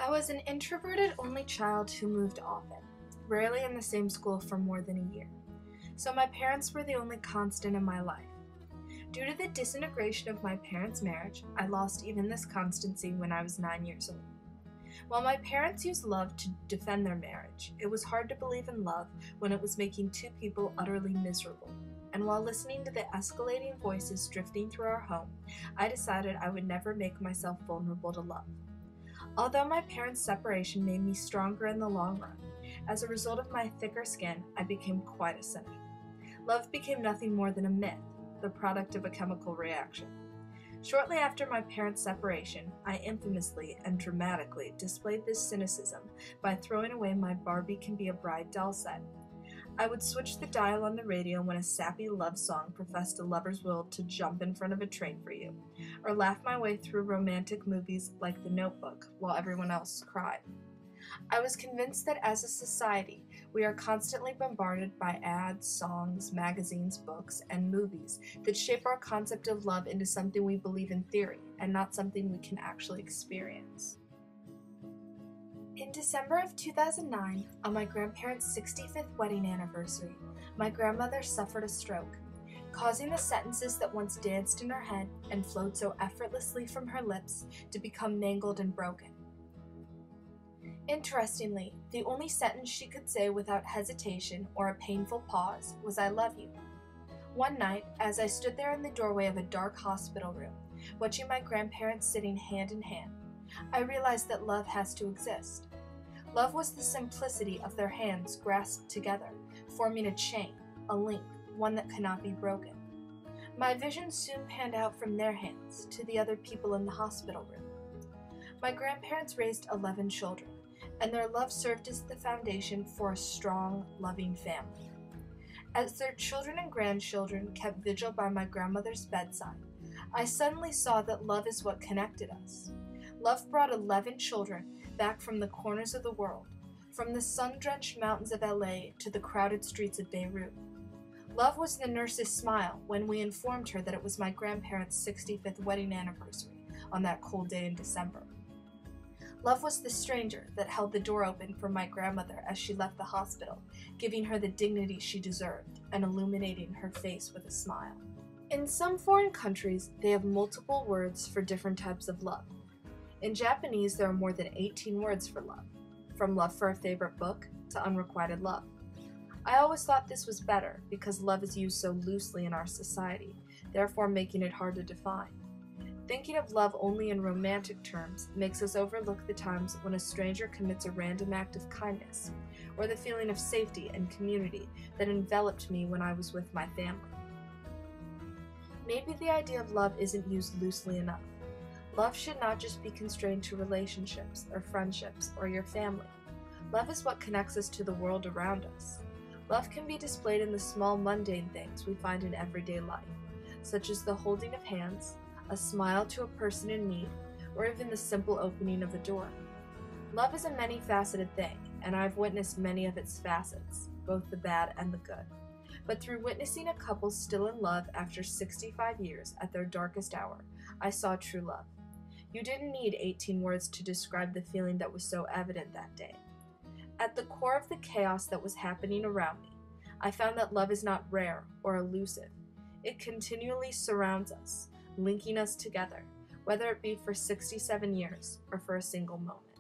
I was an introverted only child who moved often, rarely in the same school for more than a year. So my parents were the only constant in my life. Due to the disintegration of my parents' marriage, I lost even this constancy when I was 9 years old. While my parents used love to defend their marriage, it was hard to believe in love when it was making two people utterly miserable. And while listening to the escalating voices drifting through our home, I decided I would never make myself vulnerable to love. Although my parents' separation made me stronger in the long run, as a result of my thicker skin, I became quite a cynic. Love became nothing more than a myth, the product of a chemical reaction. Shortly after my parents' separation, I infamously and dramatically displayed this cynicism by throwing away my Barbie Can Be a Bride doll set. I would switch the dial on the radio when a sappy love song professed a lover's will to jump in front of a train for you, or laugh my way through romantic movies like The Notebook while everyone else cried. I was convinced that as a society, we are constantly bombarded by ads, songs, magazines, books, and movies that shape our concept of love into something we believe in theory and not something we can actually experience. In December of 2009, on my grandparents' 65th wedding anniversary, my grandmother suffered a stroke, causing the sentences that once danced in her head and flowed so effortlessly from her lips to become mangled and broken. Interestingly, the only sentence she could say without hesitation or a painful pause was "I love you." One night, as I stood there in the doorway of a dark hospital room, watching my grandparents sitting hand in hand, I realized that love has to exist. Love was the simplicity of their hands grasped together, forming a chain, a link, one that cannot be broken. My vision soon panned out from their hands to the other people in the hospital room. My grandparents raised 11 children, and their love served as the foundation for a strong, loving family. As their children and grandchildren kept vigil by my grandmother's bedside, I suddenly saw that love is what connected us. Love brought 11 children back from the corners of the world, from the sun-drenched mountains of LA to the crowded streets of Beirut. Love was the nurse's smile when we informed her that it was my grandparents' 65th wedding anniversary on that cold day in December. Love was the stranger that held the door open for my grandmother as she left the hospital, giving her the dignity she deserved and illuminating her face with a smile. In some foreign countries, they have multiple words for different types of love. In Japanese, there are more than 18 words for love, from love for a favorite book to unrequited love. I always thought this was better because love is used so loosely in our society, therefore making it hard to define. Thinking of love only in romantic terms makes us overlook the times when a stranger commits a random act of kindness, or the feeling of safety and community that enveloped me when I was with my family. Maybe the idea of love isn't used loosely enough. Love should not just be constrained to relationships or friendships or your family. Love is what connects us to the world around us. Love can be displayed in the small mundane things we find in everyday life, such as the holding of hands, a smile to a person in need, or even the simple opening of a door. Love is a many-faceted thing, and I've witnessed many of its facets, both the bad and the good. But through witnessing a couple still in love after 65 years at their darkest hour, I saw true love. You didn't need 18 words to describe the feeling that was so evident that day. At the core of the chaos that was happening around me, I found that love is not rare or elusive. It continually surrounds us, linking us together, whether it be for 67 years or for a single moment.